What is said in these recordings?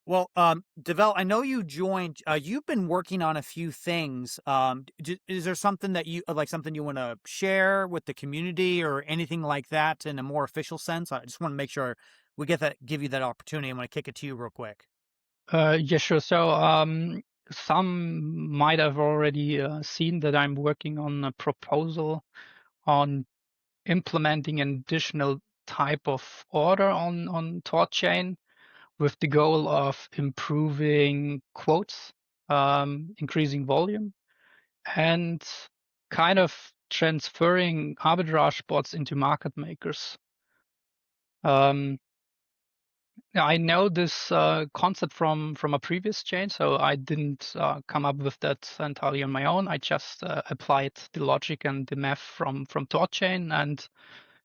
Well, Devel, I know you joined. You've been working on a few things. Is there something that you like, something you want to share with the community, or anything like that, in a more official sense? I just want to make sure we give you that opportunity. I'm going to kick it to you real quick. Yeah, sure. So, some might have already seen that I'm working on a proposal on implementing an additional type of order on THORChain with the goal of improving quotes, increasing volume, and kind of transferring arbitrage bots into market makers. Um, I know this concept from a previous chain, so I didn't come up with that entirely on my own. I just applied the logic and the math from THORChain, and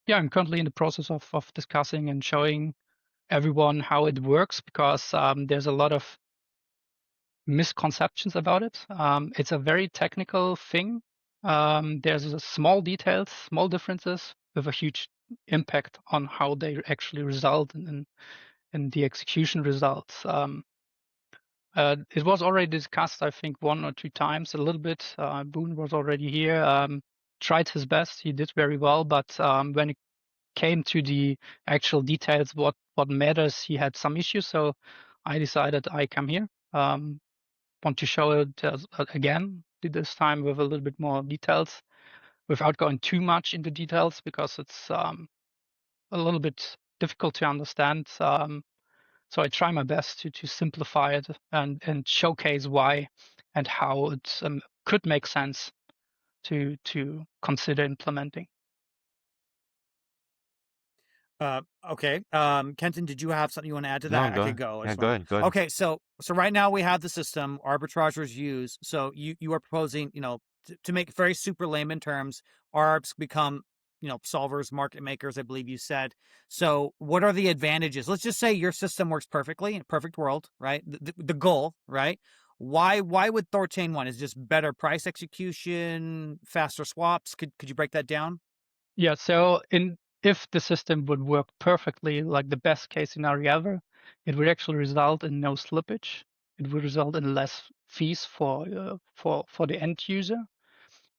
yeah, I'm currently in the process of discussing and showing everyone how it works because there's a lot of misconceptions about it. It's a very technical thing. There's a small details, small differences with a huge impact on how they actually result in the execution results. It was already discussed, I think, one or two times a little bit. Boone was already here, tried his best. He did very well, but when it came to the actual details, what matters, he had some issues. So I decided I come here, want to show it again, this time with a little bit more details, without going too much into details because it's a little bit difficult to understand. So I try my best to simplify it and showcase why and how it could make sense to consider implementing. Okay. Kenton, did you have something you want to add to No, that? I go could ahead. go. I Yeah, just go want. ahead. Go ahead. Okay. So right now we have the system arbitrageurs use. So you are proposing, to make very super layman terms, arbs become, solvers, market makers, I believe you said. So what are the advantages? Let's just say your system works perfectly in a perfect world, right? The goal, right? Why would THORChain one? Is it just better price execution, faster swaps? Could you break that down? Yeah, so in if the system would work perfectly, like the best case scenario ever, it would actually result in no slippage. It would result in less fees for the end user.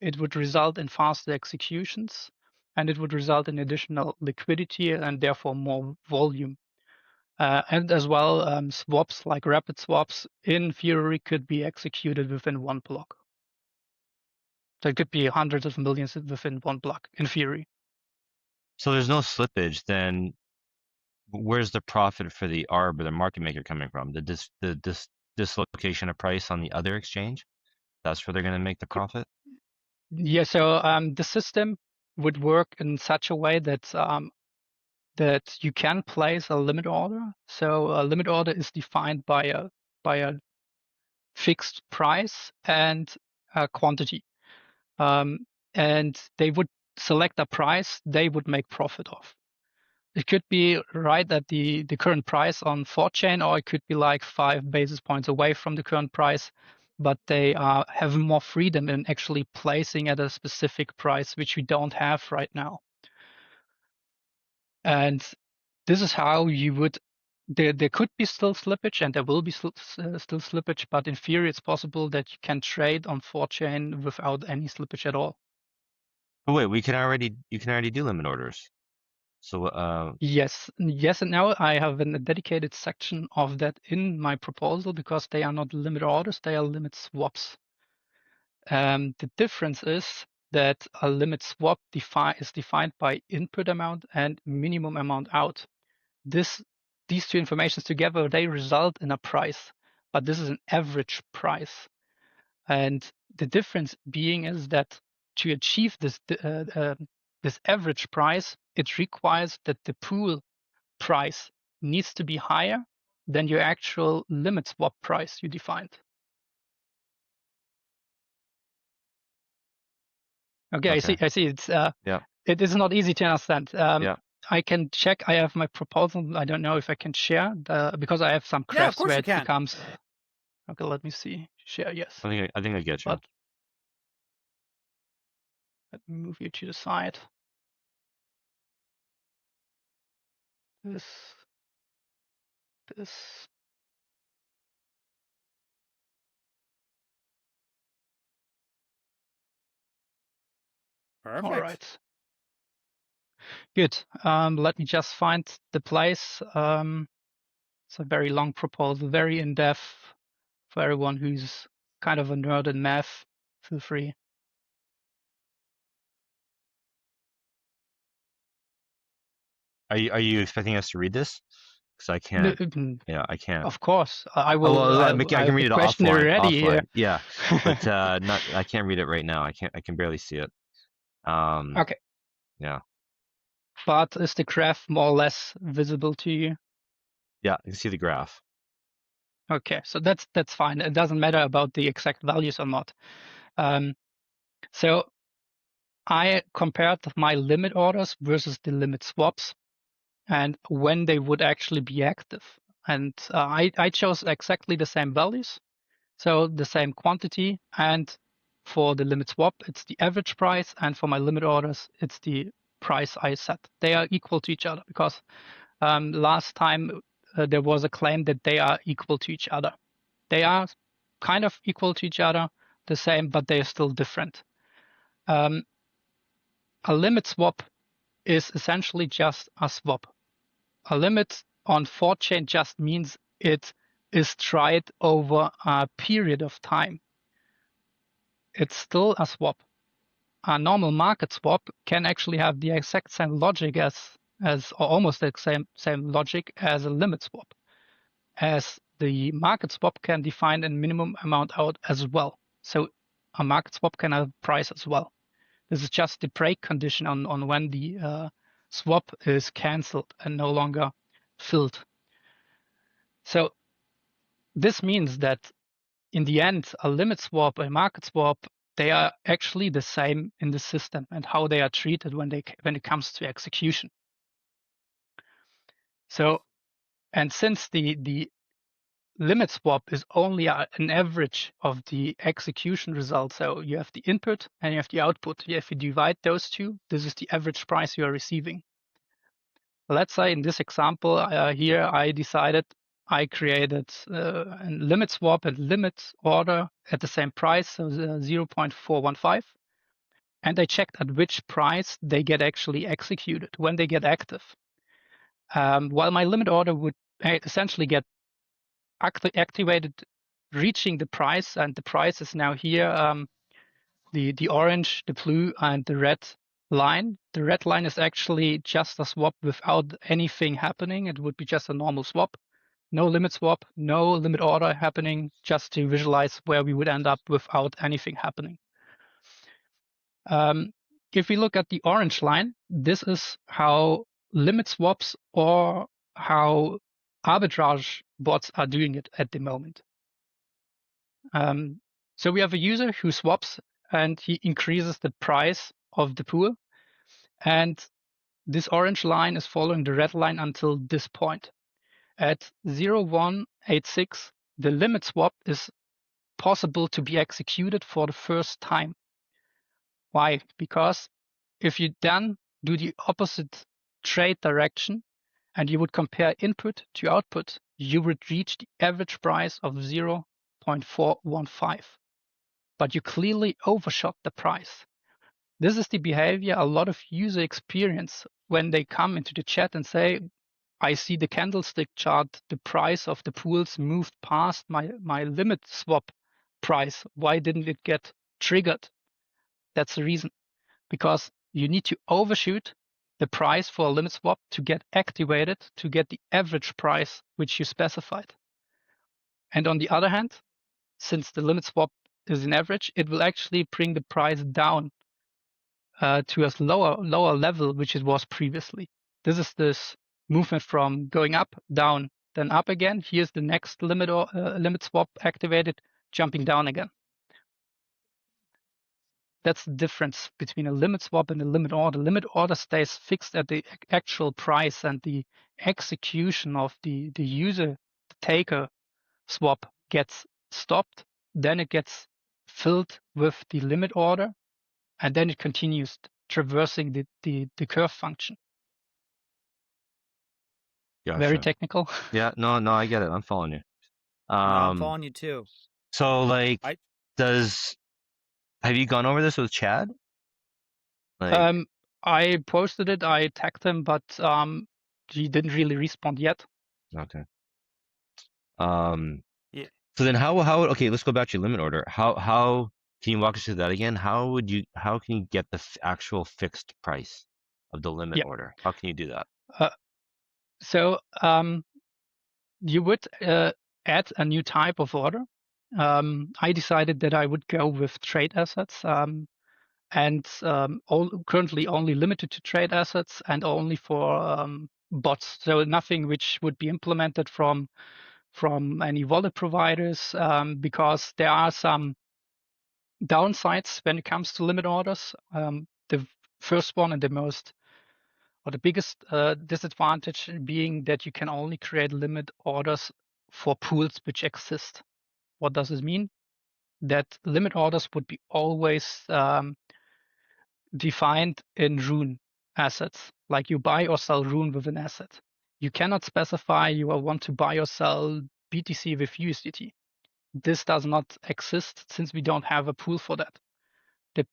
It would result in faster executions, and it would result in additional liquidity and therefore more volume. And as well, swaps like rapid swaps in theory could be executed within one block. So it could be hundreds of millions within one block in theory. So there's no slippage, then where's the profit for the ARB or the market maker coming from? The dislocation of price on the other exchange? That's where they're going to make the profit? Yeah, so the system would work in such a way that you can place a limit order. So a limit order is defined by a fixed price and a quantity. Um, and they would select a price they would make profit of. It could be right at the current price on THORChain, or it could be like 5 basis points away from the current price, but they have more freedom in actually placing at a specific price, which we don't have right now. And this is how you would. There could be still slippage, and there will be still slippage, but in theory, it's possible that you can trade on THORChain without any slippage at all. But wait, you can already do limit orders. So Yes, and now I have a dedicated section of that in my proposal because they are not limit orders, they are limit swaps. The difference is that a limit swap is defined by input amount and minimum amount out. This, these two informations together, they result in a price, but this is an average price. And the difference being is that to achieve this average price, it requires that the pool price needs to be higher than your actual limit swap price you defined. Okay, I see. okay. I see. Yeah. It is not easy to understand. Yeah. I can check. I have my proposal. I don't know if I can share because I have some Yeah, of crafts course where you it can. becomes. Okay, let me see. Share, yes. I think I get you. But let me move you to the side. This, this. All Perfect. right. Good. Let me just find the place. It's a very long proposal, very in-depth for everyone who's kind of a nerd in math. Feel free. Are you expecting us to read this? Because I No, can't. Yeah, I can't. of course, I Oh, will. well, I I can have the read it questionnaire offline. ready here. Offline, yeah, but not. I can't read it right now. I can't. I can barely see it. Okay, Yeah, but is the graph more or less visible to you? yeah. I can see the graph. Okay, so that's fine. It doesn't matter about the exact values or not. So I compared my limit orders versus the limit swaps and when they would actually be active. And I chose exactly the same values, so the same quantity. And for the limit swap, it's the average price. And for my limit orders, it's the price I set. They are equal to each other because last time there was a claim that they are equal to each other. They are kind of equal to each other, the same, but they are still different. Um, a limit swap is essentially just a swap. A limit on THORChain just means it is tried over a period of time. It's still a swap. A normal market swap can actually have the exact same logic as or almost the same logic as a limit swap, as the market swap can define a minimum amount out as well. So a market swap can have price as well. This is just the break condition on when the swap is cancelled and no longer filled. So this means that in the end, a limit swap, a market swap, they are actually the same in the system and how they are treated when it comes to execution. So, and since the limit swap is only an average of the execution result, so you have the input and you have the output. If you divide those two, this is the average price you are receiving. Let's say in this example here, I decided I created a limit swap and limit order at the same price, so 0.415. And I checked at which price they get actually executed, when they get active. While my limit order would essentially get activated reaching the price, and the price is now here, the orange, the blue, and the red line. The red line is actually just a swap without anything happening. It would be just a normal swap. No limit swap, no limit order happening, just to visualize where we would end up without anything happening. If we look at the orange line, this is how limit swaps or how arbitrage bots are doing it at the moment. So we have a user who swaps and he increases the price of the pool. And this orange line is following the red line until this point. At 0.186, the limit swap is possible to be executed for the first time. Why? Because if you then do the opposite trade direction and you would compare input to output, you would reach the average price of 0.415. But you clearly overshot the price. This is the behavior a lot of users experience when they come into the chat and say, I see the candlestick chart, the price of the pools moved past my limit swap price. Why didn't it get triggered? That's the reason. Because you need to overshoot the price for a limit swap to get activated to get the average price which you specified. And on the other hand, since the limit swap is an average, it will actually bring the price down to a lower level which it was previously. This is this movement from going up, down, then up again. Here's the next limit swap activated, jumping down again. That's the difference between a limit swap and a limit order. Limit order stays fixed at the actual price, and the execution of the user taker swap gets stopped. Then it gets filled with the limit order, and then it continues traversing the curve function. Very Gotcha. technical. Yeah. No. No. I get it. I'm following you. No, I'm Um. following you too. So, like, I does have you gone over this with Chad? Like, I posted it, I tagged him, but he didn't really respond yet. okay. Um, Yeah. so then how okay, let's go back to your limit order. How can you walk us through that again? How can you get the actual fixed price of the limit Yeah. order? How can you do that? Uh, so you would add a new type of order. I decided that I would go with trade assets, and currently only limited to trade assets and only for bots. So nothing which would be implemented from any wallet providers, because there are some downsides when it comes to limit orders. The first one and the biggest disadvantage being that you can only create limit orders for pools which exist. What does this mean? That limit orders would be always defined in Rune assets, like you buy or sell Rune with an asset. You cannot specify you want to buy or sell BTC with USDT. This does not exist since we don't have a pool for that. The,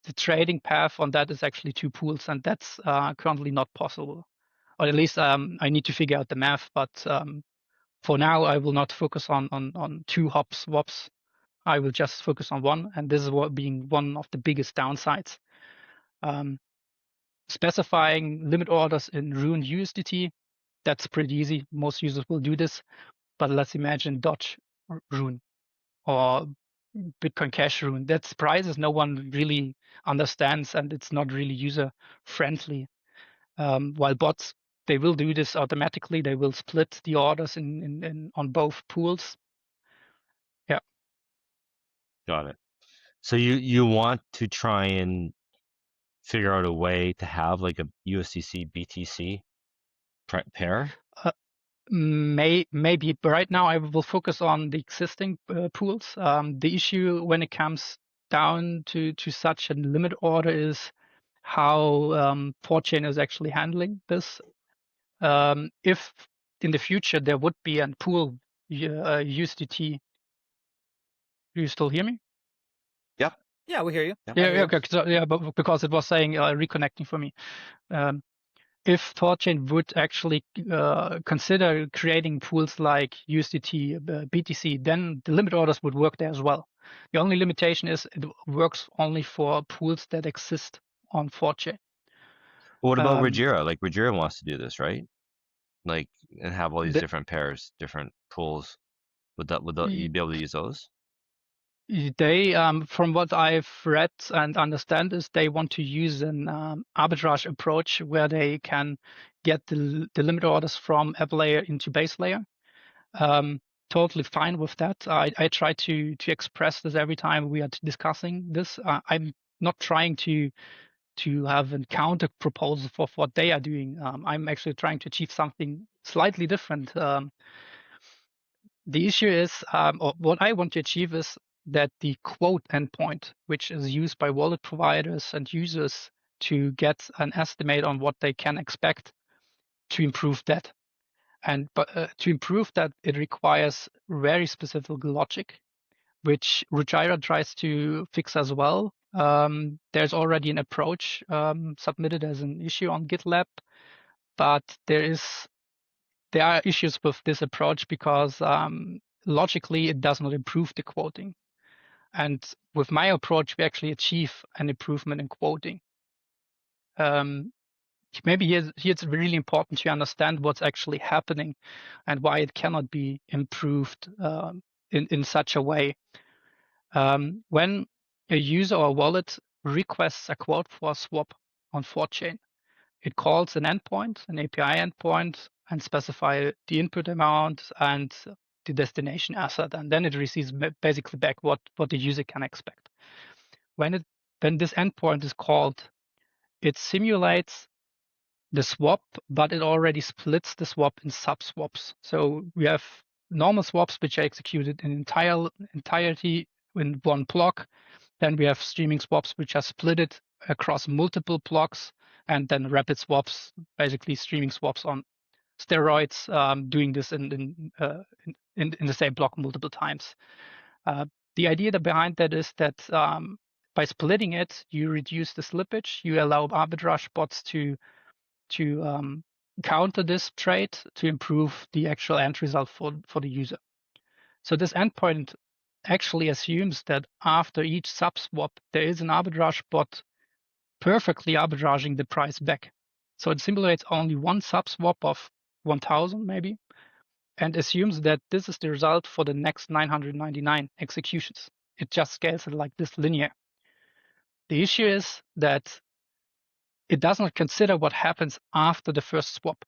the trading path on that is actually two pools, and that's currently not possible. Or at least I need to figure out the math, but for now I will not focus on two hop swaps. I will just focus on one, and this is what being one of the biggest downsides. Um, Specifying limit orders in Rune USDT, that's pretty easy. Most users will do this, but let's imagine Dodge Rune or Bitcoin Cash Rune. That's prices no one really understands, and it's not really user friendly. While bots, they will do this automatically. They will split the orders in on both pools. Yeah. Got it. So you want to try and figure out a way to have like a USDC BTC pair? Uh, maybe, but right now I will focus on the existing pools. The issue when it comes down to such a limit order is how THORChain is actually handling this. If in the future there would be a pool USDT, do you still hear me? Yep. Yeah, we hear you. Yep. I Yeah, hear yeah, you. okay, so, yeah, but because it was saying reconnecting for me. Um, if THORChain would actually consider creating pools like USDT, BTC, then the limit orders would work there as well. The only limitation is it works only for pools that exist on THORChain. What about Um, Rajira? Like Rajira wants to do this, right? Like and have all these the, different pairs, different pools. Would you be able to use those? They, from what I've read and understand, is they want to use an arbitrage approach where they can get the limit orders from app layer into base layer. Totally fine with that. I try to express this every time we are discussing this. I'm not trying to have a counter proposal for what they are doing. I'm actually trying to achieve something slightly different. The issue is, or what I want to achieve is that the quote endpoint, which is used by wallet providers and users to get an estimate on what they can expect, to improve that. But to improve that, it requires very specific logic, which Rujaira tries to fix as well. There's already an approach submitted as an issue on GitLab, but there are issues with this approach because logically it does not improve the quoting. And with my approach, we actually achieve an improvement in quoting. Maybe here it's really important to understand what's actually happening and why it cannot be improved in such a way. When a user or wallet requests a quote for a swap on THORChain, it calls an endpoint, an API endpoint, and specify the input amount and the destination asset, and then it receives basically back what the user can expect. When this endpoint is called, it simulates the swap, but it already splits the swap in sub-swaps. So we have normal swaps which are executed in entirety in one block. Then we have streaming swaps which are splitted across multiple blocks, and then rapid swaps, basically streaming swaps on steroids, doing this in the same block multiple times. The idea behind that is that By splitting it, you reduce the slippage. You allow arbitrage bots to counter this trade to improve the actual end result for the user. So this endpoint actually assumes that after each sub swap, there is an arbitrage bot perfectly arbitraging the price back. So it simulates only one sub swap of 1000 maybe, and assumes that this is the result for the next 999 executions. It just scales it like this linear. The issue is that it does not consider what happens after the first swap.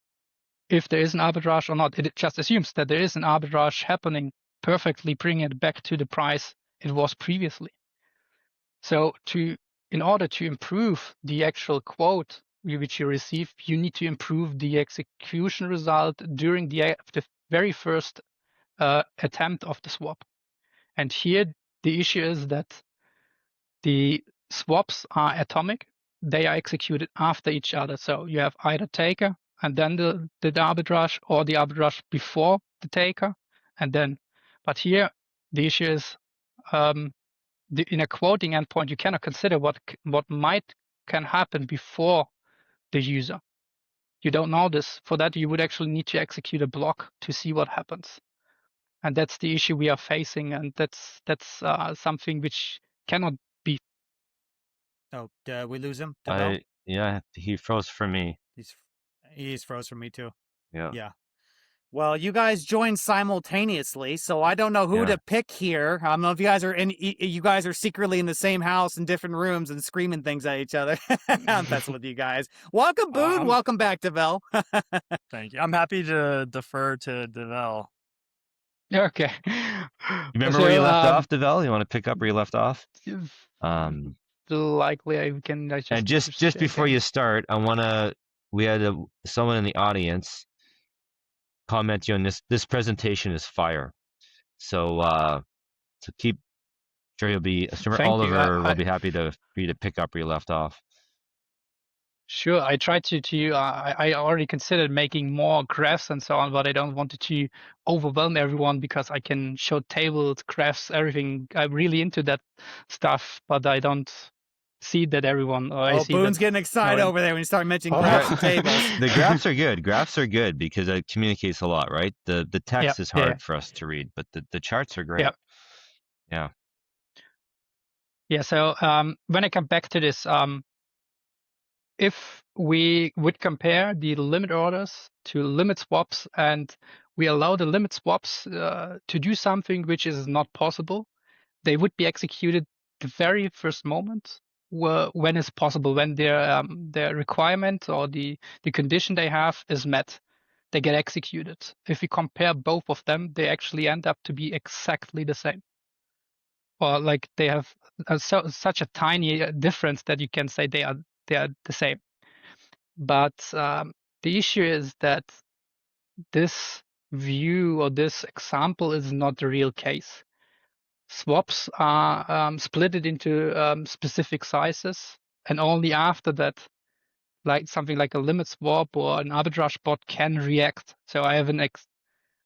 If there is an arbitrage or not, it just assumes that there is an arbitrage happening, perfectly bringing it back to the price it was previously. So in order to improve the actual quote which you receive, you need to improve the execution result during the very first attempt of the swap. And here the issue is that the swaps are atomic. They are executed after each other. So you have either taker and then the arbitrage, or the arbitrage before the taker and then. But here the issue is in a quoting endpoint, you cannot consider what can happen before the user. You don't know this. For that, you would actually need to execute a block to see what happens. And that's the issue we are facing, and that's something which cannot be. Oh, did we lose him? Devel? Yeah, he froze for me. He's froze for me too. Yeah. Yeah. Well, you guys joined simultaneously, so I don't know who to pick here. I don't know if you guys are you guys are secretly in the same house in different rooms and screaming things at each other. I'm messing with you guys. Welcome, Boone. Welcome back, Devel. Thank you. I'm happy to defer to Devel. Okay. Remember where you left off, Devel? You want to pick up where you left off? Likely I can. And just before you start, we had someone in the audience comment you on this presentation is fire. So keep sure you'll be Oliver will be happy for you to pick up where you left off. Sure, I tried I already considered making more graphs and so on, but I don't want to overwhelm everyone because I can show tables, graphs, everything. I'm really into that stuff, but I don't see that everyone. Boone's getting excited over there when you start mentioning graphs and tables. The graphs are good. Graphs are good because it communicates a lot, right? The text is hard for us to read, but the charts are great. Yeah. So when I come back to this, if we would compare the limit orders to limit swaps and we allow the limit swaps to do something which is not possible, they would be executed the very first moment when it's possible, when their requirement or the condition they have is met. They get executed. If we compare both of them, they actually end up to be exactly the same. Or like they have such a tiny difference that you can say they are the same. But the issue is that this view or this example is not the real case. Swaps are split into specific sizes, and only after that, like something like a limit swap or an arbitrage bot can react. So I have an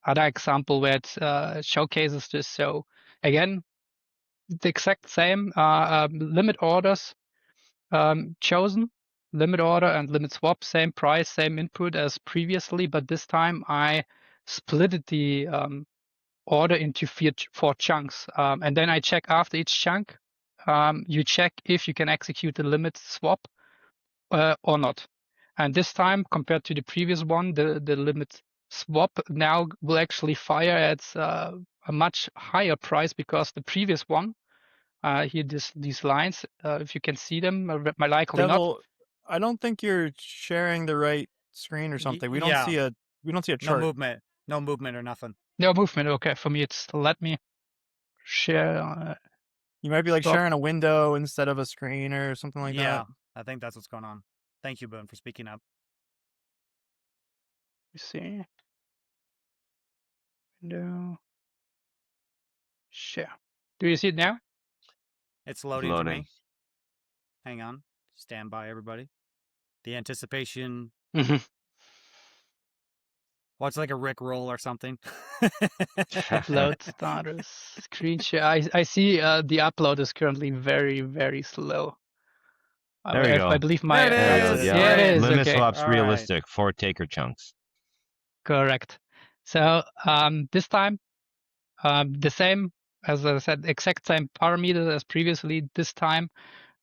other example where it showcases this. So again, the exact same limit orders chosen, limit order and limit swap, same price, same input as previously, but this time I split the order into four chunks. And then I check after each chunk, you check if you can execute the limit swap or not. And this time, compared to the previous one, the limit swap now will actually fire at a much higher price because the previous one, here these lines, if you can see them, likely Devel, not. I don't think you're sharing the right screen or something. We don't see a chart. No movement or nothing. No movement. Okay, for me it's let me share. You might be like sharing a window instead of a screen or something like that. Yeah, I think that's what's going on. Thank you, Boone, for speaking up. You see, window share. Do you see it now? It's loading for me. Hang on. Stand by, everybody. The anticipation Watch like a Rick roll or something. Upload status, screen share. I see the upload is currently very, very slow. There we go. I believe There it There we go. is. yeah, it Yeah. is. Limit Okay, swaps All right. realistic for taker chunks. correct. So this time, the same, as I said, exact same parameter as previously. This time,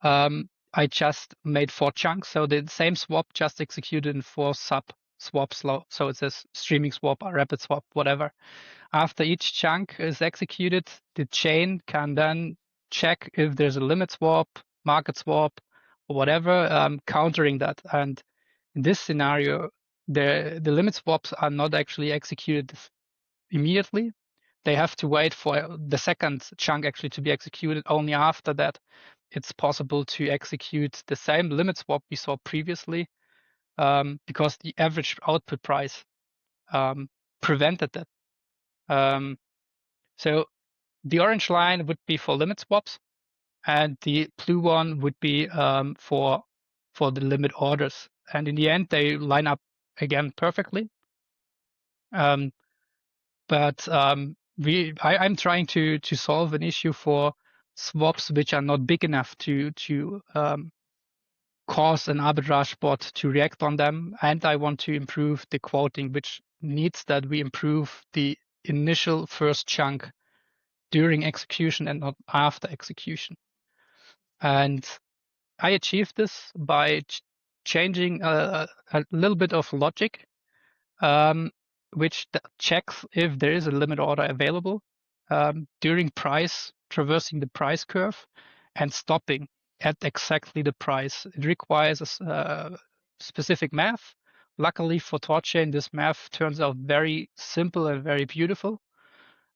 I just made 4 chunks. So the same swap just executed in 4 sub swaps. So it says streaming swap or rapid swap, whatever. After each chunk is executed, the chain can then check if there's a limit swap, market swap, or whatever, countering that. And in this scenario, the limit swaps are not actually executed immediately. They have to wait for the second chunk actually to be executed. Only after that, it's possible to execute the same limit swap we saw previously, because the average output price prevented that. So the orange line would be for limit swaps, and the blue one would be for the limit orders. And in the end, they line up again perfectly. But I'm trying to solve an issue for swaps which are not big enough to cause an arbitrage bot to react on them, and I want to improve the quoting, which needs that we improve the initial first chunk during execution and not after execution. And I achieved this by changing a little bit of logic, which checks if there is a limit order available during traversing the price curve and stopping at exactly the price. It requires a specific math. Luckily for THORChain, this math turns out very simple and very beautiful.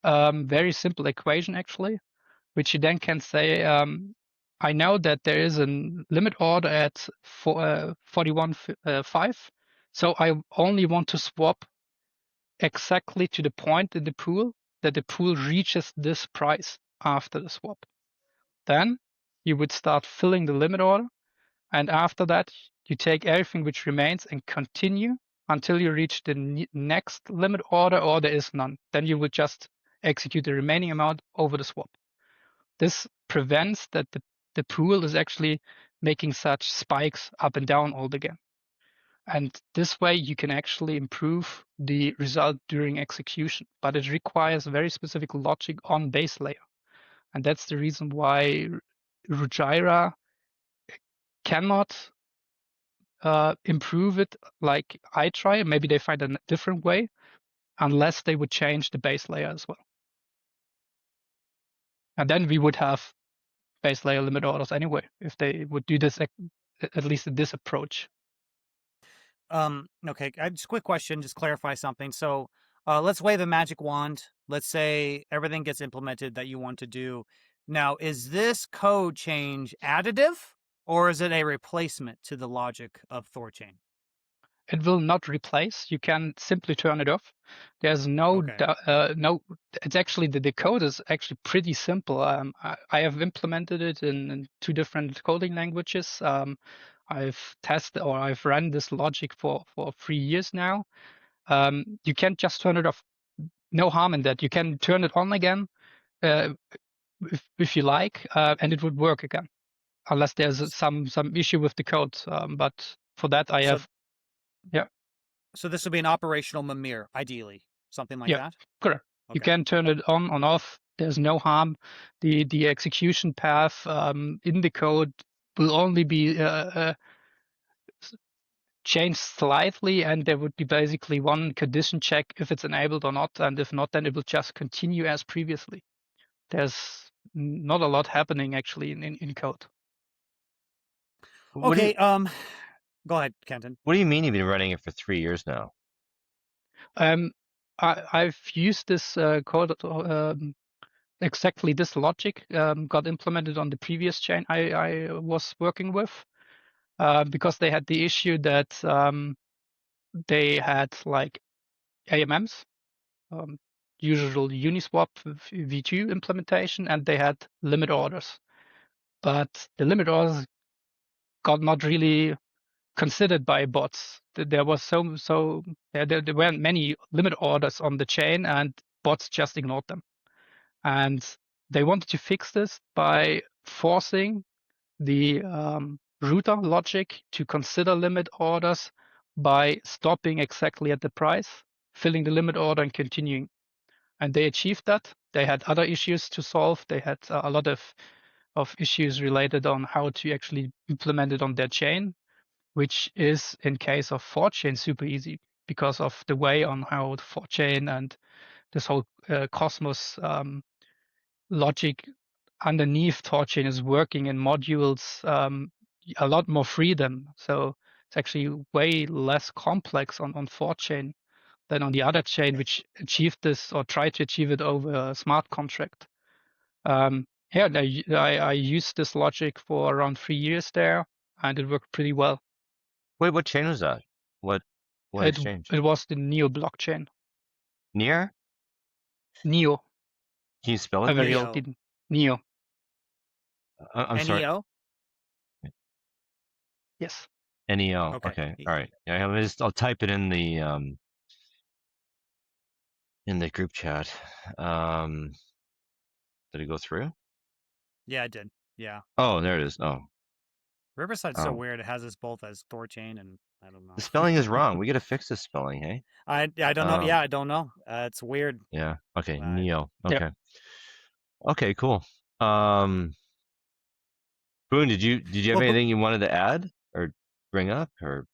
Very simple equation, actually, which you then can say, I know that there is a limit order at 41.5, so I only want to swap exactly to the point in the pool that the pool reaches this price after the swap. Then you would start filling the limit order, and after that, you take everything which remains and continue until you reach the next limit order, or there is none. Then you would just execute the remaining amount over the swap. This prevents that the pool is actually making such spikes up and down all again. And this way you can actually improve the result during execution, but it requires very specific logic on base layer. And that's the reason why Rujira cannot improve it like I try. Maybe they find a different way unless they would change the base layer as well. And then we would have base layer limit orders anyway, if they would do this, at least in this approach. Okay, just a quick question, just clarify something. So let's wave a magic wand. Let's say everything gets implemented that you want to do. Now, is this code change additive, or is it a replacement to the logic of THORChain? It will not replace. You can simply turn it off. There's no, Okay. it's actually, the code is actually pretty simple. I have implemented it in 2 different coding languages. I've tested, or I've run this logic for 3 years now. You can just turn it off. No harm in that. You can turn it on again if you like, and it would work again, unless there's some issue with the code. But for that, I have, yeah. So this would be an operational Mimir, ideally, something like Yeah, that. correct. Okay. You can turn it on and off. There's no harm. The execution path in the code will only be changed slightly, and there would be basically one condition check if it's enabled or not, and if not, then it will just continue as previously. There's not a lot happening actually in code. Okay. Go ahead, Kenton. What do you mean you've been running it for 3 years now? I've used this code, exactly this logic got implemented on the previous chain I was working with, because they had the issue that they had like AMMs, usual Uniswap v2 implementation, and they had limit orders. But the limit orders got not really considered by bots. There was there weren't many limit orders on the chain, and bots just ignored them. And they wanted to fix this by forcing the router logic to consider limit orders by stopping exactly at the price, filling the limit order, and continuing. And they achieved that. They had other issues to solve. They had a lot of issues related on how to actually implement it on their chain, which is in case of THORChain super easy because of the way on how THORChain and this whole Cosmos logic underneath THORChain is working in modules, a lot more freedom. So it's actually way less complex on THORChain than on the other chain, which achieved this or tried to achieve it over a smart contract. Yeah, I used this logic for around 3 years there, and it worked pretty well. Wait, what chain was that? What exchange? It was the Neo blockchain. Near? Neo, Can you spell a it, very please? old didn't. Neo, I'm sorry. NEO? yes. NEO. Okay. Okay. All right. Yeah, I'll type it in the group chat. Did it go through? Yeah, I did. Yeah. Oh, there it is. Oh. Riverside's so weird. It has us both as THORChain, and I don't know. The spelling is wrong. We got to fix this spelling, hey? I don't know. Yeah, I don't know. It's weird. Yeah. Okay. I- Neo. Yeah. Okay. Okay. Cool. Boone, did you have Well, anything you wanted to add or bring up or?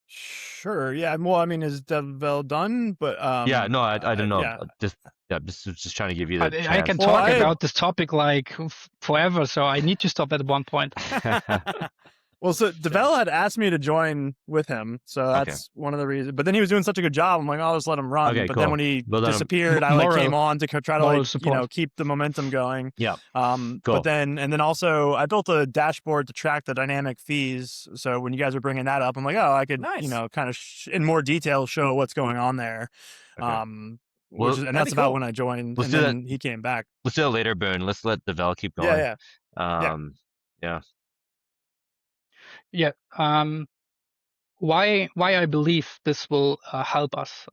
Sure. Yeah. Well, I mean, is Devel done? But Yeah. No, I don't know. Yeah. Just trying to give you the chance. I can Well, talk about this topic like forever, so I need to stop at one point. Well, so Devel had asked me to join with him, so that's one of the reasons. But then he was doing such a good job. I'm like, I'll just let him run. Okay, but cool. then when he Well, then disappeared, I like came on to try to like support. keep the momentum going. Yeah. Cool. But then also I built a dashboard to track the dynamic fees. So when you guys were bringing that up, I'm like, oh, I could kind of in more detail show what's going on there. Okay. That's about when I joined, and then he came back. Let's do it later, Boone. Let's let Devel keep going. Yeah. Yeah. Why I believe this will help us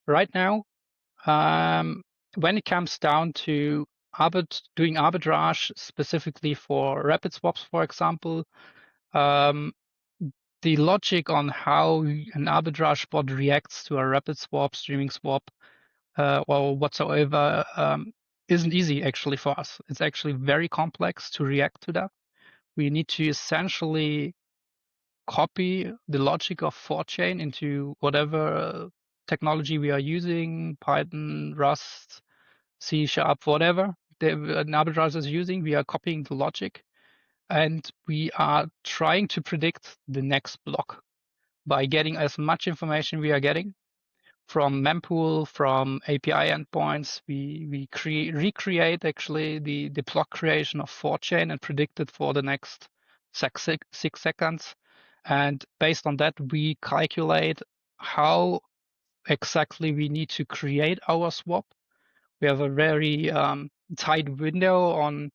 right now. When it comes down to doing arbitrage specifically for rapid swaps, for example, the logic on how an arbitrage bot reacts to a rapid swap, streaming swap, or whatsoever, isn't easy actually for us. It's actually very complex to react to that. We need to essentially copy the logic of THORChain into whatever technology we are using, Python, Rust, C#, whatever an arbitrager is using. We are copying the logic, and we are trying to predict the next block by getting as much information we are getting from mempool, from API endpoints. We recreate actually the block creation of THORChain and predict it for the next 6 seconds. And based on that, we calculate how exactly we need to create our swap. We have a very tight window on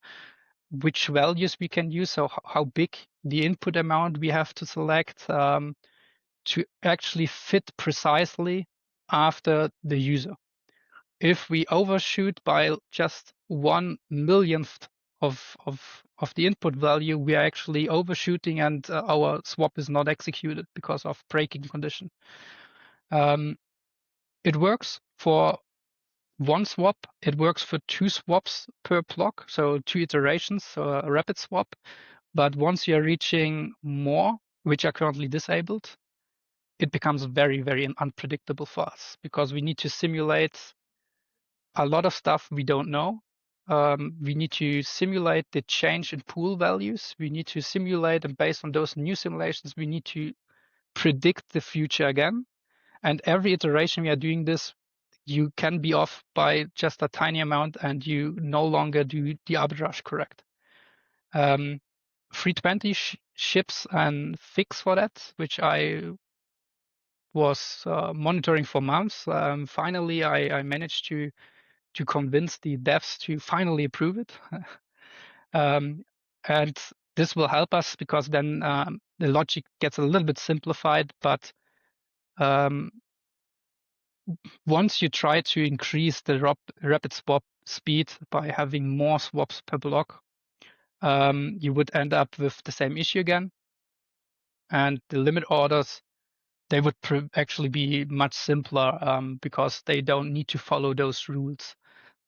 which values we can use, so how big the input amount we have to select to actually fit precisely after the user. If we overshoot by just 1/1,000,000th of the input value, we are actually overshooting, and our swap is not executed because of breaking condition. It works for one swap. It works for 2 swaps per block, so 2 iterations, so a rapid swap. But once you're reaching more, which are currently disabled, it becomes very, very unpredictable for us because we need to simulate a lot of stuff we don't know. We need to simulate the change in pool values. We need to simulate, and based on those new simulations, we need to predict the future again. And every iteration we are doing this, you can be off by just a tiny amount, and you no longer do the arbitrage correct. 320 ships and fix for that, which I was monitoring for months. Finally, I managed to convince the devs to finally approve it. And this will help us because then the logic gets a little bit simplified. But once you try to increase the rapid swap speed by having more swaps per block, you would end up with the same issue again. And the limit orders, they would actually be much simpler because they don't need to follow those rules.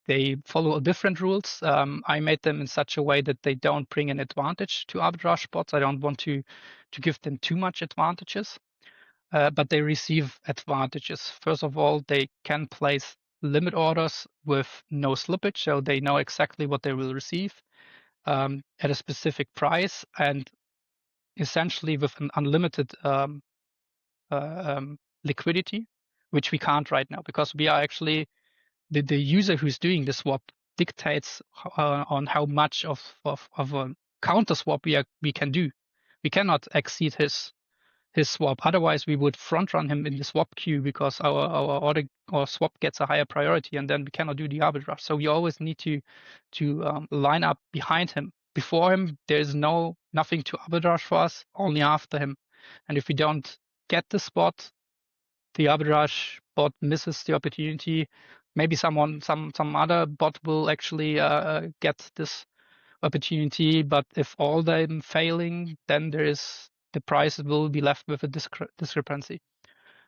They follow different rules. I made them in such a way that they don't bring an advantage to arbitrage bots. I don't want to give them too much advantages, but they receive advantages. First of all, they can place limit orders with no slippage, so they know exactly what they will receive at a specific price, and essentially with an unlimited liquidity, which we can't right now because we are actually the user who's doing the swap dictates on how much of a counter swap we can do. We cannot exceed his swap. Otherwise, we would front run him in the swap queue because our order or swap gets a higher priority, and then we cannot do the arbitrage. So we always need to line up behind him. Before him, there is nothing to arbitrage for us. Only after him, and if we don't get the spot, the arbitrage bot misses the opportunity. Maybe some other bot will actually get this opportunity, but if all them failing, then the price will be left with a discrepancy,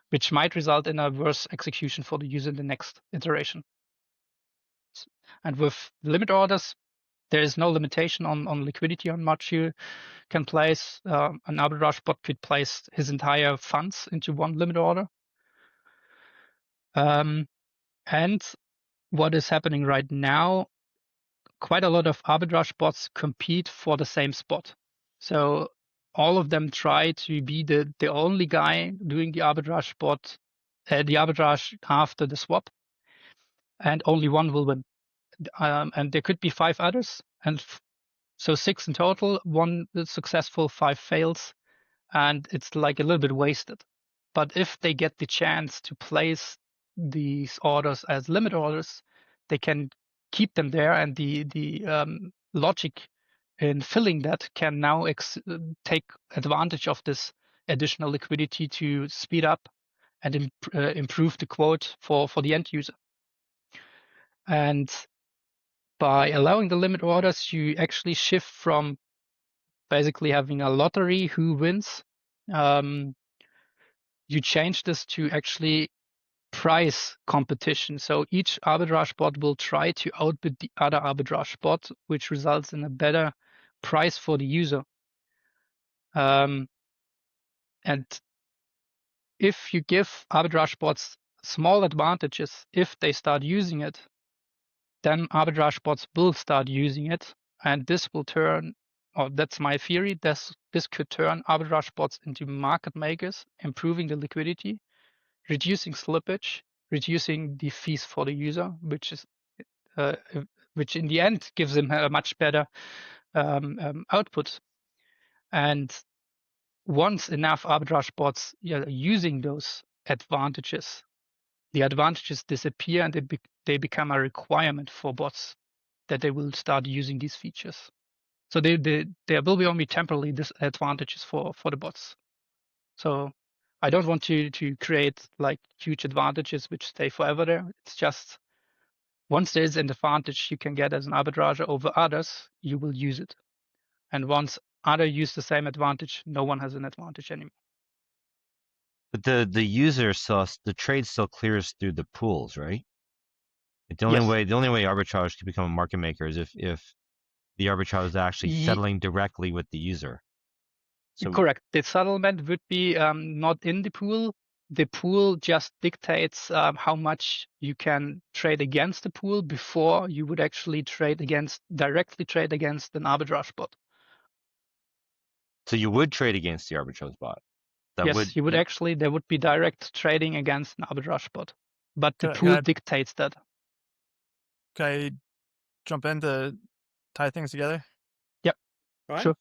which might result in a worse execution for the user in the next iteration. And with limit orders, there is no limitation on liquidity on much you can place. An arbitrage bot could place his entire funds into one limit order. And what is happening right now, quite a lot of arbitrage bots compete for the same spot. So all of them try to be the only guy doing the arbitrage the arbitrage after the swap, and only one will win. And there could be 5 others, and so 6 in total. 1 is successful, 5 fails, and it's like a little bit wasted. But if they get the chance to place these orders as limit orders, they can keep them there, and the logic in filling that can now take advantage of this additional liquidity to speed up and improve the quote for the end user. And by allowing the limit orders, you actually shift from basically having a lottery who wins. You change this to actually price competition. So each arbitrage bot will try to outbid the other arbitrage bot, which results in a better price for the user. And if you give arbitrage bots small advantages, if they start using it, then arbitrage bots will start using it, and this will turn, or that's my theory, this could turn arbitrage bots into market makers, improving the liquidity, reducing slippage, reducing the fees for the user, which in the end gives them a much better output. And once enough arbitrage bots are using those advantages, the advantages disappear and they become a requirement for bots that they will start using these features. So there will be only temporary disadvantages for the bots. So I don't want to create like huge advantages which stay forever there. It's just once there is an advantage you can get as an arbitrager over others, you will use it. And once others use the same advantage, no one has an advantage anymore. But the user the trade still clears through the pools, right? The only way arbitrage can become a market maker is if the arbitrage is actually settling directly with the user. So correct. The settlement would be not in the pool. The pool just dictates how much you can trade against the pool before you would actually directly trade against an arbitrage bot. So you would trade against the arbitrage bot? You would actually, there would be direct trading against an arbitrage bot. But the pool dictates that. Can I jump in to tie things together? Yep. Sure.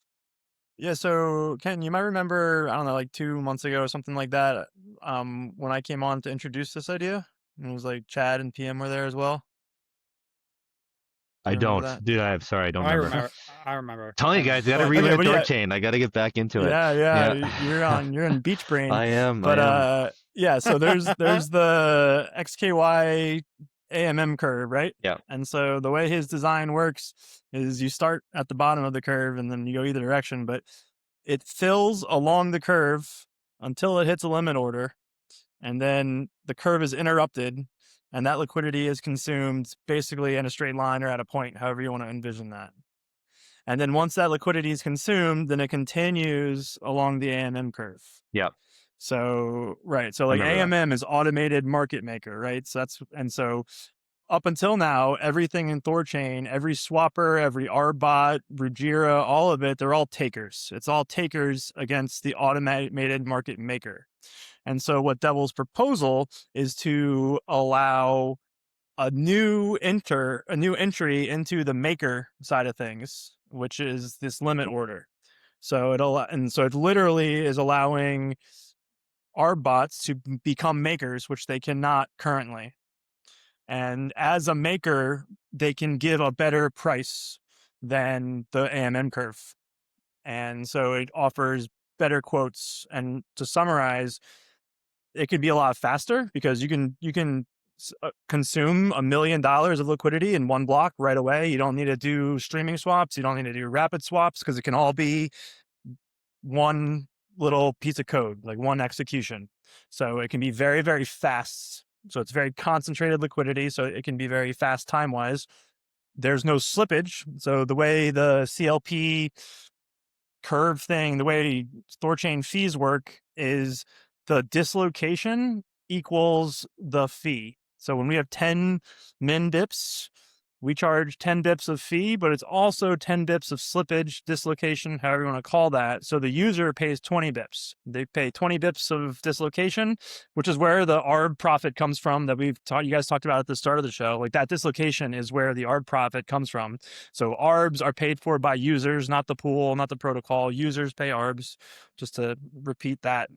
Yeah, so Ken, you might remember, I don't know, like 2 months ago or something like that, when I came on to introduce this idea, and it was like Chad and PM were there as well. Do I you remember don't, that? dude. I'm sorry, I don't I remember. remember. I remember. Telling you guys, I got to But Okay, relearn but yeah, THORChain. I got to get back into it. yeah, Yeah, you're in beach brain. I am. I But am. yeah, so there's the XKY AMM curve, right? Yeah. And so the way his design works is you start at the bottom of the curve and then you go either direction, but it fills along the curve until it hits a limit order, and then the curve is interrupted, and that liquidity is consumed basically in a straight line or at a point, however you want to envision that. And then once that liquidity is consumed, then it continues along the AMM curve. Yeah. So, right. So I like remember that. AMM is automated market maker, right? So up until now, everything in THORChain, every swapper, every RBot, Ruggira, all of it, they're all takers. It's all takers against the automated market maker. And so what Devel's proposal is to allow a new entry into the maker side of things, which is this limit order. So it literally is allowing our bots to become makers, which they cannot currently. And as a maker, they can give a better price than the AMM curve. And so it offers better quotes. And to summarize, it could be a lot faster because you can consume $1 million of liquidity in one block right away. You don't need to do streaming swaps. You don't need to do rapid swaps because it can all be one little piece of code, like one execution. So it can be very, very fast. So it's very concentrated liquidity. So it can be very fast time wise. There's no slippage. So the way the CLP curve thing, the way THORChain fees work is the dislocation equals the fee. So when we have 10 min dips, we charge 10 bips of fee, but it's also 10 bips of slippage, dislocation, however you want to call that. So the user pays 20 bips. They pay 20 bips of dislocation, which is where the ARB profit comes from that you guys talked about at the start of the show. Like that dislocation is where the ARB profit comes from. So ARBs are paid for by users, not the pool, not the protocol. Users pay ARBs, just to repeat that.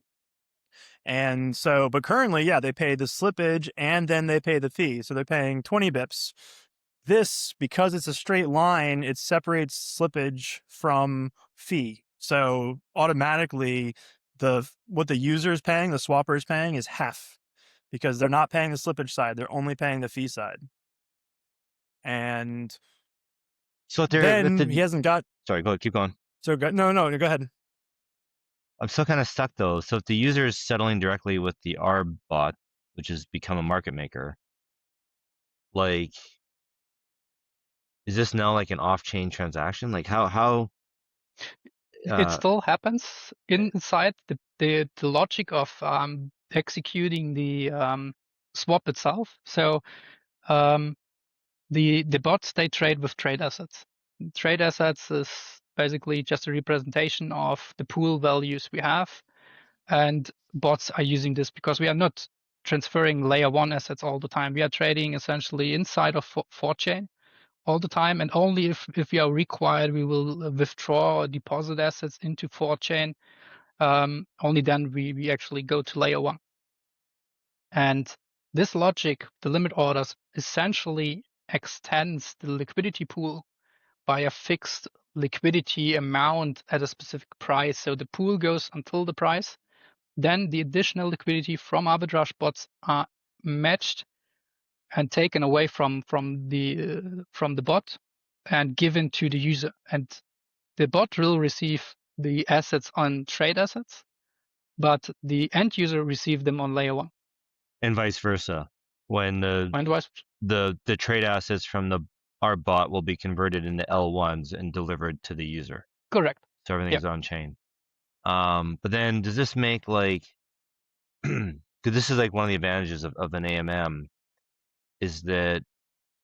And so, but currently, yeah, they pay the slippage and then they pay the fee. So they're paying 20 bips. This, because it's a straight line, it separates slippage from fee. So automatically, what the user is paying, the swapper is paying, is half because they're not paying the slippage side; they're only paying the fee side. And So then he hasn't got. sorry, go keep going. So no, go ahead. I'm still kind of stuck though. So if the user is settling directly with the ARB bot, which has become a market maker, like, is this now like an off-chain transaction? Like how It still happens inside the logic of executing the swap itself. So the bots, they trade with trade assets. Trade assets is basically just a representation of the pool values we have, and bots are using this because we are not transferring layer one assets all the time. We are trading essentially inside of THORChain all the time, and only if we are required, we will withdraw or deposit assets into THORChain. Only then we actually go to layer one. And this logic, the limit orders, essentially extends the liquidity pool by a fixed liquidity amount at a specific price. So the pool goes until the price. Then the additional liquidity from arbitrage bots are matched and taken away from the bot and given to the user. And the bot will receive the assets on trade assets, but the end user receive them on layer one. and vice versa? When the trade assets from our bot will be converted into L1s and delivered to the user. Correct. So everything's on chain. But then does this make like, because this is like one of the advantages of an AMM is that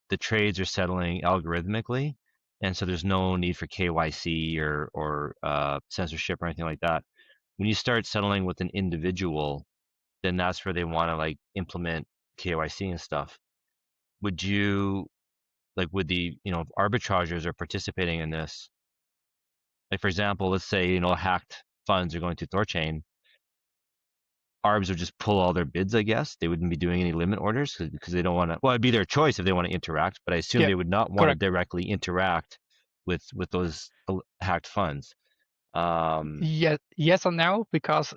the trades are settling algorithmically, and so there's no need for KYC or censorship or anything like that. When you start settling with an individual, then that's where they want to like implement KYC and stuff. Would you would the arbitragers are participating in this? Like for example, let's say hacked funds are going to THORChain. arbs would just pull all their bids, I guess. They wouldn't be doing any limit orders because they don't want to. Well, it'd be their choice if they want to interact, but I assume Yeah, they would not want to correct. directly interact with those hacked funds. Yes or no, because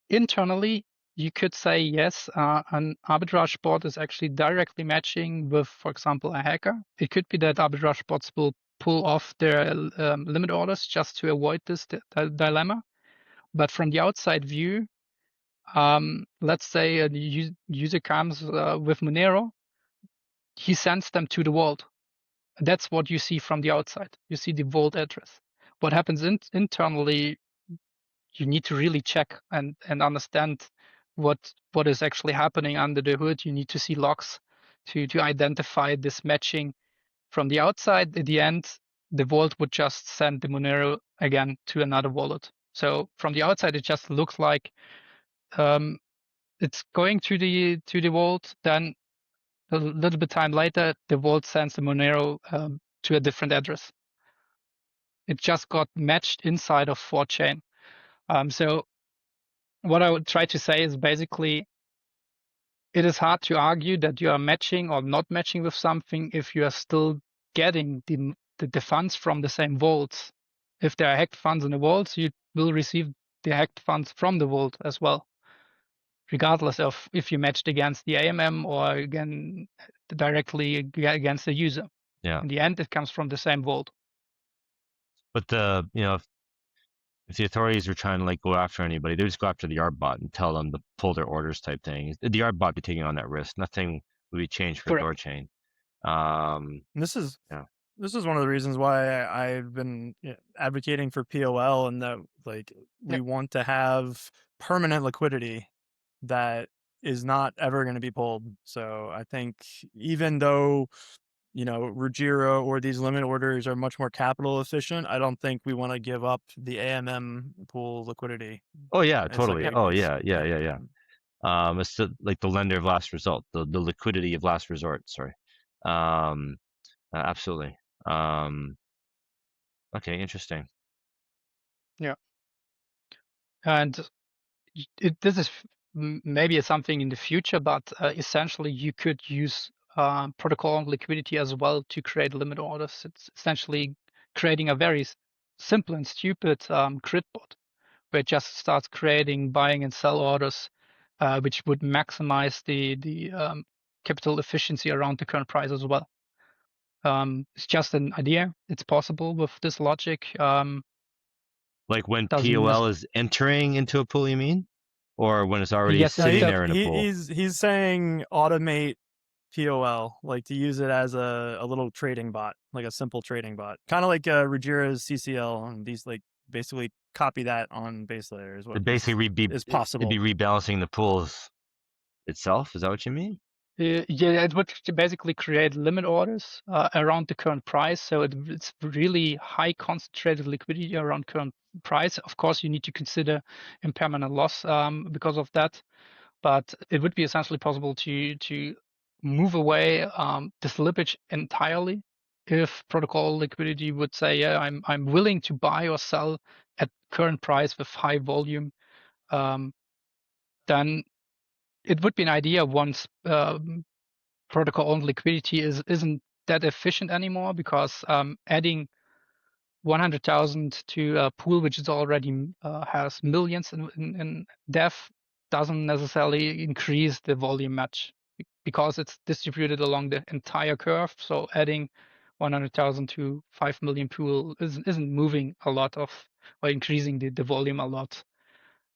internally you could say yes, an arbitrage bot is actually directly matching with, for example, a hacker. It could be that arbitrage bots will pull off their limit orders just to avoid this dilemma. But from the outside view, let's say a user comes with Monero, he sends them to the vault. That's what you see from the outside. You see the vault address. What happens internally, you need to really check and understand what is actually happening under the hood. You need to see logs to identify this matching. From the outside, at the end, the vault would just send the Monero again to another wallet. So from the outside, it just looks like um, it's going to the vault. Then a little bit time later, the vault sends the Monero to a different address. It just got matched inside of THORChain. So what I would try to say is basically it is hard to argue that you are matching or not matching with something if you are still getting the funds from the same vaults. If there are hacked funds in the vaults, you will receive the hacked funds from the vault as well, regardless of if you matched against the AMM or again directly against the user. Yeah, In the end, it comes from the same vault. but if the authorities were trying to like go after anybody, they just go after the ARB bot and tell them to pull their orders type thing. The ARB bot be taking on that risk. Nothing would be changed for Correct. THORChain. And this is Yeah. this is one of the reasons why I've been advocating for POL, and that like we Yep. want to have permanent liquidity that is not ever going to be pulled. So I think even though Ruggiero or these limit orders are much more capital efficient, I don't think we want to give up the AMM pool liquidity. Oh yeah, It's like totally. Oh yeah, yeah, yeah. yeah, yeah. It's like the lender of last result, the liquidity of last resort. Sorry. Um, absolutely. Okay, interesting. Yeah. And this is maybe something in the future, but essentially you could use protocol liquidity as well to create limit orders. It's essentially creating a very simple and stupid grid bot where it just starts creating buying and sell orders, which would maximize the capital efficiency around the current price as well. It's just an idea. It's possible with this logic. Like when Doesn't POL is entering into a pool, you mean? Or when it's already yes, sitting there in a he, pool? he's saying automate POL, like to use it as a little trading bot, like a simple trading bot, kind of like Ruggiero's CCL, and these like basically copy that on base layer is what It'd basically is it'd be possible. rebalancing the pools itself. Is that what you mean? Yeah, it would basically create limit orders around the current price. So it's really high concentrated liquidity around current price. Of course, you need to consider impermanent loss because of that, but it would be essentially possible to move away the slippage entirely if protocol liquidity would say, yeah, I'm willing to buy or sell at current price with high volume. Then it would be an idea once protocol owned liquidity isn't that efficient anymore because adding 100,000 to a pool which is already has millions in depth doesn't necessarily increase the volume much because it's distributed along the entire curve. So adding 100,000 to 5 million pool isn't moving a lot of or increasing the volume a lot.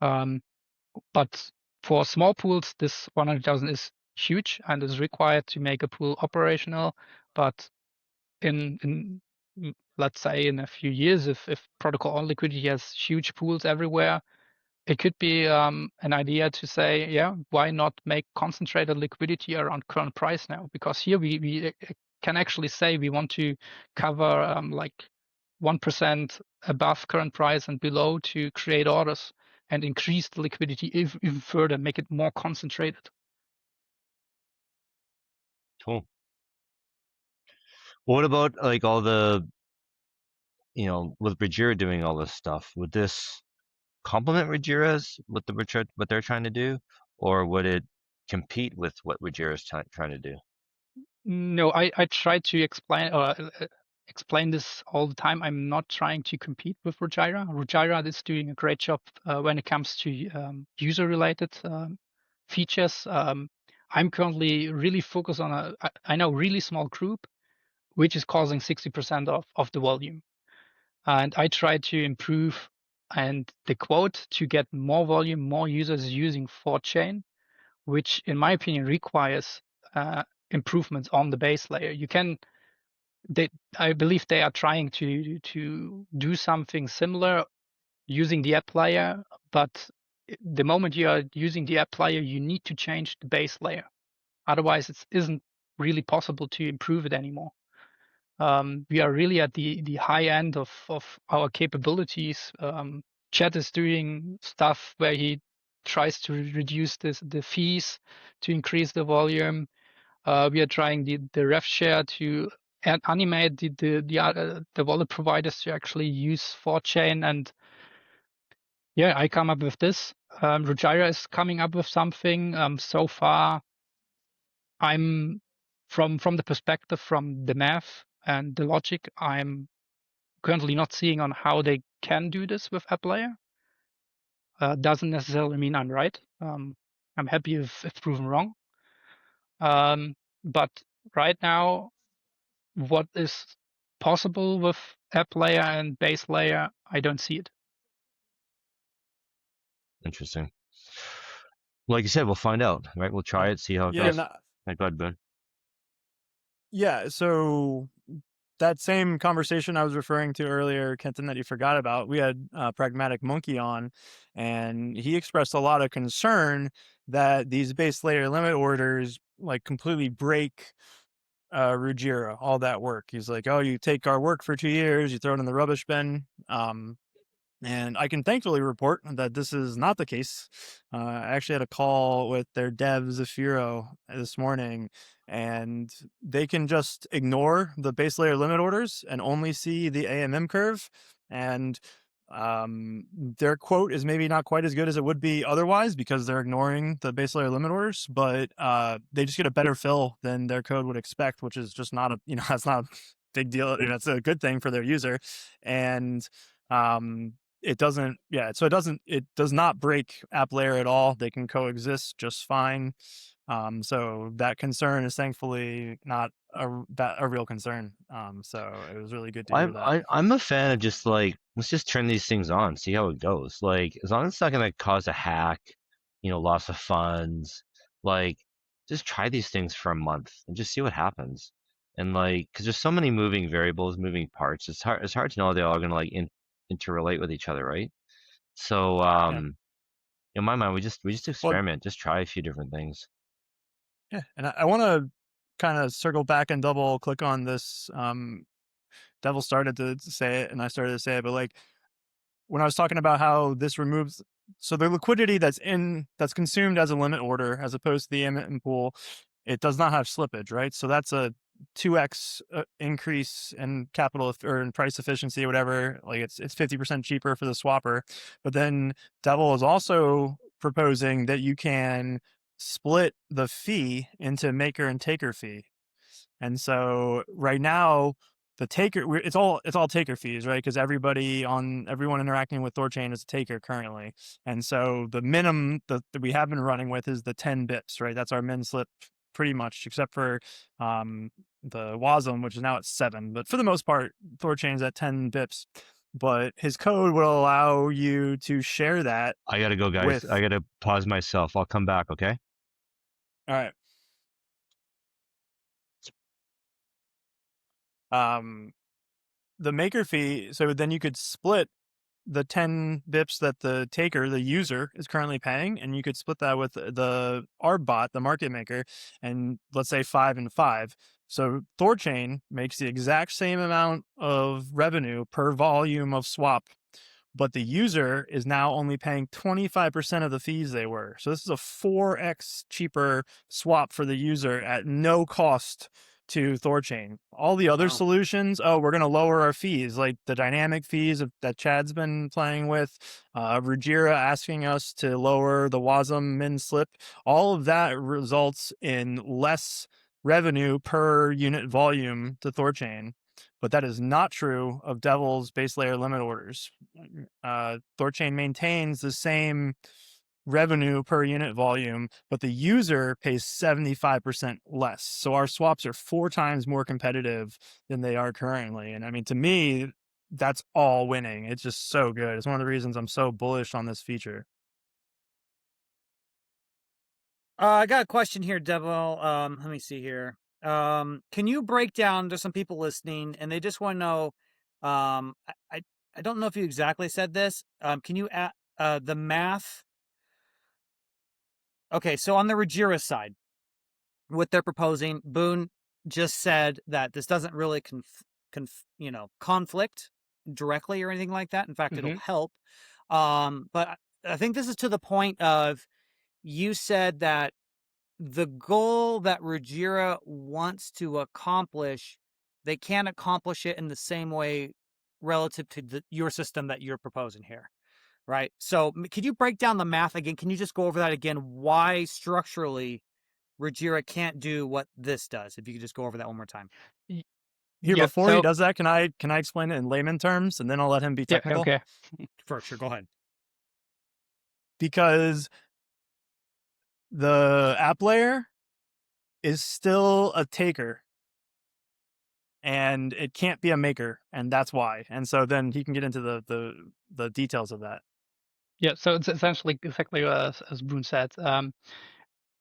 But for small pools, this 100,000 is huge and is required to make a pool operational. But in let's say in a few years, if protocol on liquidity has huge pools everywhere, it could be an idea to say, yeah, why not make concentrated liquidity around current price now? Because here we can actually say we want to cover like 1% above current price and below to create orders and increase the liquidity even further, make it more concentrated. Cool. What about like all the, with Bridger doing all this stuff? Would this complement Ruggiera's what they're trying to do, or would it compete with what Ruggiera's trying to do? No, I try to explain this all the time. I'm not trying to compete with Ruggiera. Ruggiera is doing a great job when it comes to user-related features. I'm currently really focused on I know really small group, which is causing 60% of the volume. And I try to improve and the quote to get more volume, more users using THORChain, which in my opinion requires improvements on the base layer. I believe they are trying to do something similar using the app layer, but the moment you are using the app layer, you need to change the base layer. Otherwise, it isn't really possible to improve it anymore. We are really at the high end of our capabilities. Chat is doing stuff where he tries to reduce the fees to increase the volume. We are trying the rev share to animate the wallet providers to actually use THORChain. And yeah, I come up with this. Ruggiera is coming up with something. So far, I'm from the perspective, from the math and the logic, I'm currently not seeing on how they can do this with app layer. Doesn't necessarily mean I'm right. I'm happy if proven wrong. But right now, what is possible with app layer and base layer, I don't see it. Interesting. Like you said, we'll find out, right? We'll try it, see how it Yeah, goes. Go ahead, Boone. yeah. So that same conversation I was referring to earlier, Kenton, that you forgot about, we had Pragmatic Monkey on, and he expressed a lot of concern that these base layer limit orders like completely break Ruggiera, all that work. He's like, oh, you take our work for 2 years, you throw it in the rubbish bin. And I can thankfully report that this is not the case. I actually had a call with their dev Zafiro this morning, and they can just ignore the base layer limit orders and only see the AMM curve. And their quote is maybe not quite as good as it would be otherwise because they're ignoring the base layer limit orders, but they just get a better fill than their code would expect, which is just not a, that's not a big deal. That's a good thing for their user. And it doesn't, so it does not break app layer at all. They can coexist just fine. So that concern is thankfully not a real concern. So it was really good to hear that. I'm a fan of just like, let's just turn these things on, see how it goes. Like, as long as it's not gonna cause a hack, loss of funds, like, just try these things for a month and just see what happens. And like, because there's so many moving variables, moving parts, it's hard to know they're all gonna like interrelate with each other, right? So Yeah. in my mind, we just Well, experiment, just try a few different things. yeah. And I want to kind of circle back and double click on this. Devil started to say it and I started to say it, but like when I was talking about how this removes, so the liquidity that's consumed as a limit order as opposed to the AMM pool, it does not have slippage, right? So that's a 2x increase in capital or in price efficiency or whatever. Like it's 50% cheaper for the swapper. But then Devil is also proposing that you can split the fee into maker and taker fee. And so right now, the taker, it's all taker fees, right? Because everyone interacting with THORChain is a taker currently. And so the minimum that we have been running with is the 10 bips, right? That's our min slip pretty much, except for the WASM, which is now at 7. But for the most part, THORChain's at 10 bips. But his code will allow you to share that. I gotta go, guys. I gotta pause myself. I'll come back, okay? All right. The maker fee, so then you could split the 10 bips that the taker, the user, is currently paying, and you could split that with the ARB the market maker, and let's say 5 and 5. So THORChain makes the exact same amount of revenue per volume of swap, but the user is now only paying 25% of the fees they were. So this is a 4x cheaper swap for the user at no cost to THORChain. All the other Wow. solutions, oh, we're going to lower our fees, like the dynamic fees that Chad's been playing with, Ruggiera asking us to lower the WASM min slip. All of that results in less revenue per unit volume to THORChain. But that is not true of Devel's base layer limit orders. THORChain maintains the same revenue per unit volume, but the user pays 75% less. So our swaps are 4 times more competitive than they are currently. And I mean, to me, that's all winning. It's just so good. It's one of the reasons I'm so bullish on this feature. I got a question here, Devel. Let me see here. Can you break down? There's some people listening, and they just want to know. I don't know if you exactly said this. Can you add the math? Okay, so on the Ruggiera side, what they're proposing, Boone just said that this doesn't really conflict directly or anything like that. In fact, it'll help. But I think this is to the point of you said that the goal that Ruggiera wants to accomplish, they can't accomplish it in the same way relative to your system that you're proposing here, right? So could you break down the math again? Can you just go over that again? Why structurally Ruggiera can't do what this does? If you could just go over that one more time. Here, Yeah. before he does that, can I explain it in layman terms, and then I'll let him be Yeah. technical? Okay. For sure, go ahead. Because the app layer is still a taker, and it can't be a maker, and that's why. And so then he can get into the details of that. Yeah. So it's essentially exactly as Boone said.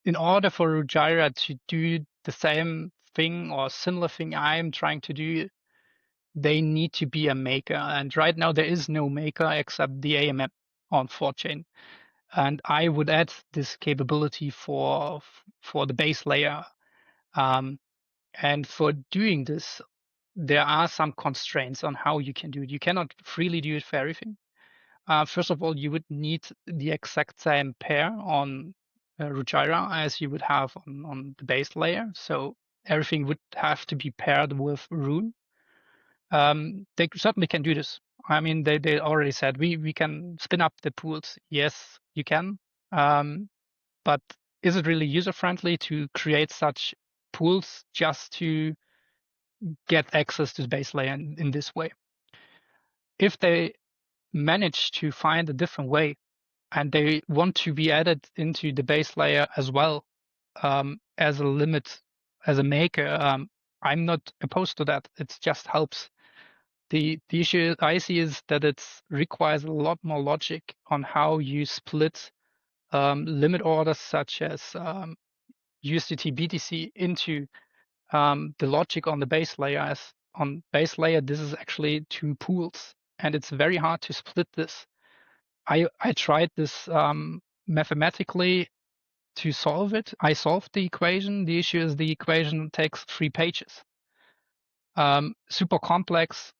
In order for Ruggiera to do the same thing or similar thing I'm trying to do, they need to be a maker. And right now there is no maker except the AMM on THORChain. And I would add this capability for the base layer. And for doing this, there are some constraints on how you can do it. You cannot freely do it for everything. First of all, you would need the exact same pair on Ruggiera as you would have on the base layer. So everything would have to be paired with Rune. They certainly can do this. I mean, they already said we can spin up the pools. Yes, you can. But is it really user friendly to create such pools just to get access to the base layer in this way? If they manage to find a different way and they want to be added into the base layer as well, as a limit, as a maker, I'm not opposed to that. It just helps. The issue I see is that it requires a lot more logic on how you split limit orders such as USDT BTC into the logic on the base layer. As on base layer, this is actually 2 pools, and it's very hard to split this. I tried this mathematically to solve it. I solved the equation. The issue is the equation takes 3 pages. Super complex.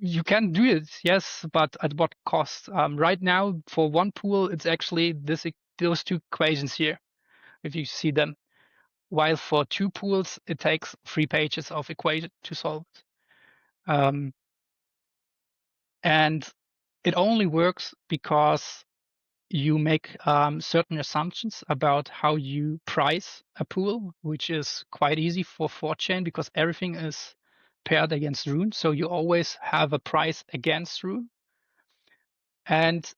You can do it, yes, but at what cost? Right now, for one pool, it's actually those 2 equations here, if you see them. While for 2 pools, it takes 3 pages of equation to solve it. And it only works because you make certain assumptions about how you price a pool, which is quite easy for THORChain because everything is paired against Rune. So you always have a price against Rune. And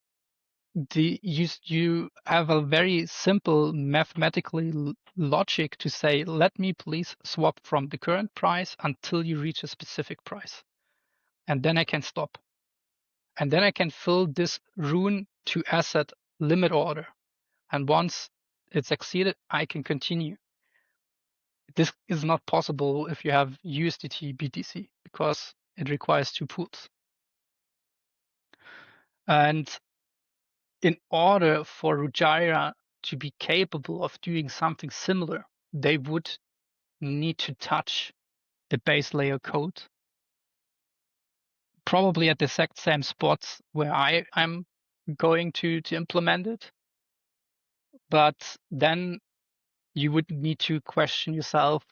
you have a very simple mathematical logic to say, let me please swap from the current price until you reach a specific price. And then I can stop. And then I can fill this Rune to asset limit order. And once it's exceeded, I can continue. This is not possible if you have USDT BTC because it requires 2 pools. And in order for Ruggiera to be capable of doing something similar, they would need to touch the base layer code, probably at the exact same spots where I'm going to implement it. But then you would need to question yourself,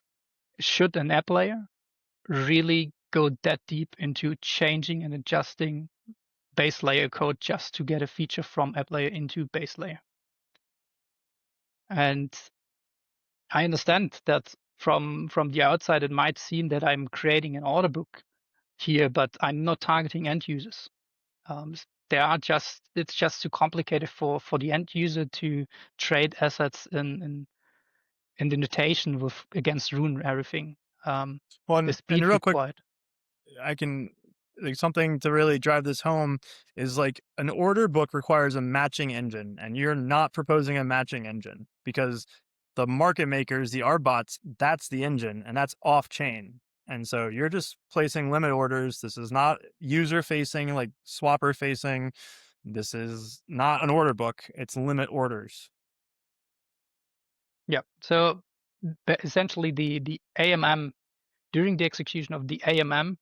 should an app layer really go that deep into changing and adjusting base layer code just to get a feature from app layer into base layer? And I understand that from the outside, it might seem that I'm creating an order book here, but I'm not targeting end users. It's just too complicated for the end user to trade assets in the notation with against rune everything. Well, The and speed real quick, required. I can like something to really drive this home is like an order book requires a matching engine, and you're not proposing a matching engine because the market makers, the RBots, that's the engine and that's off chain. And so you're just placing limit orders. This is not user facing, like swapper facing. This is not an order book. It's limit orders. Yeah. So essentially the AMM, during the execution of the AMM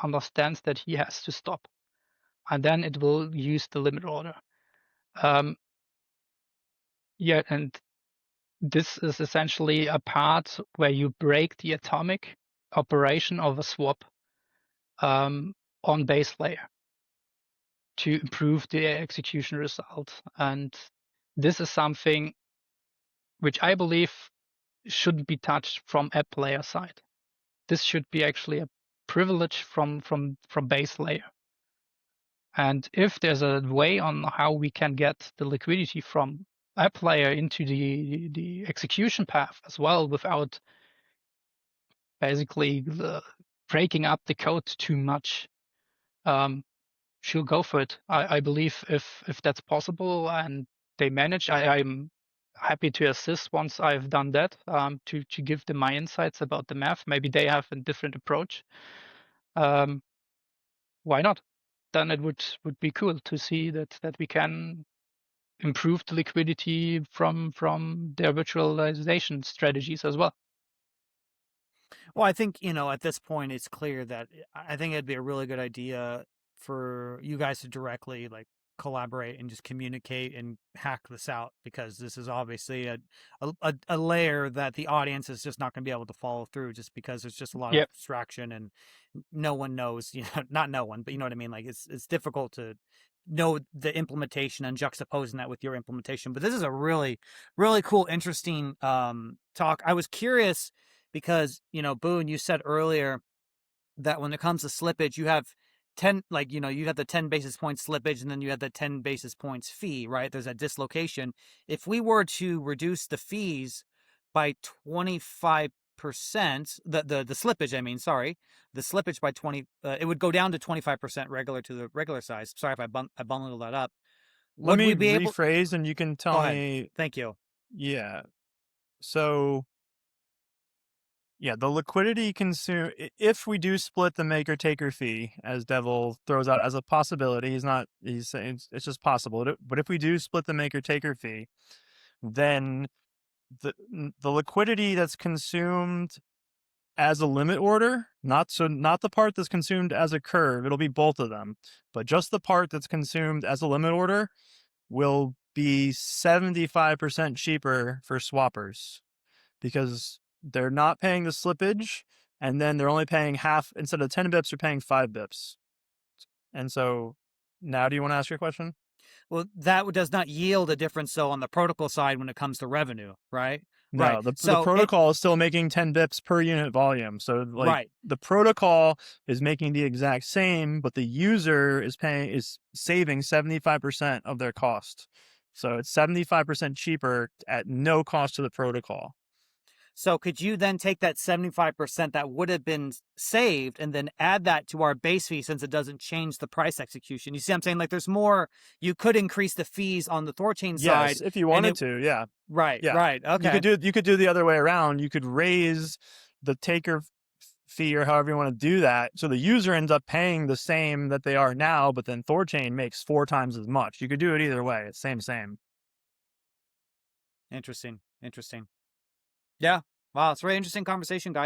understands that he has to stop, and then it will use the limit order. Yeah, and this is essentially a part where you break the atomic operation of a swap on base layer to improve the execution result. And this is something which I believe shouldn't be touched from app layer side. This should be actually a privilege from base layer. And if there's a way on how we can get the liquidity from app layer into the execution path as well without basically breaking up the code too much, she'll go for it. I believe if that's possible and they manage, I'm happy to assist once I've done that, to give them my insights about the math. Maybe they have a different approach. Why not? Then it would be cool to see that we can improve the liquidity from their virtualization strategies as well. Well, I think, at this point, it's clear that I think it'd be a really good idea for you guys to directly like collaborate and just communicate and hack this out, because this is obviously a layer that the audience is just not going to be able to follow through, just because there's just a lot of Yep. abstraction and no one knows, not no one, but you know what I mean? Like it's difficult to know the implementation and juxtaposing that with your implementation. But this is a really, really cool, interesting talk. I was curious because, Boone, you said earlier that when it comes to slippage, you have 10, like, you have the 10 basis points slippage and then you have the 10 basis points fee, right? There's a dislocation. If we were to reduce the fees by 25%, the slippage, I mean, sorry, the slippage by 20, it would go down to 25% regular to the regular size. Sorry if I bundled that up. Let Would me we be able? rephrase and you can Go tell ahead. me. Thank you. Yeah. So yeah, the liquidity consume if we do split the maker taker fee, as Devel throws out as a possibility, he's saying it's just possible. But if we do split the maker taker fee, then the liquidity that's consumed as a limit order, not the part that's consumed as a curve, it'll be both of them, but just the part that's consumed as a limit order will be 75% cheaper for swappers, because they're not paying the slippage, and then they're only paying half. Instead of 10 bips, they're paying 5 bips. And so now, do you want to ask your question? Well, that does not yield a difference, so on the protocol side when it comes to revenue, right? Right. No, the So protocol is still making 10 bips per unit volume. So like right. the protocol is making the exact same, but the user is saving 75% of their cost. So it's 75% cheaper at no cost to the protocol. So could you then take that 75% that would have been saved and then add that to our base fee, since it doesn't change the price execution? You see what I'm saying? Like there's more, you could increase the fees on the THORChain side. Yes, if you wanted to, yeah. Right, Yeah. right. Okay. You could do the other way around. You could raise the taker fee, or however you want to do that, so the user ends up paying the same that they are now, but then THORChain makes 4 times as much. You could do it either way. It's same. Interesting. Yeah. Wow, it's a very interesting conversation, guys.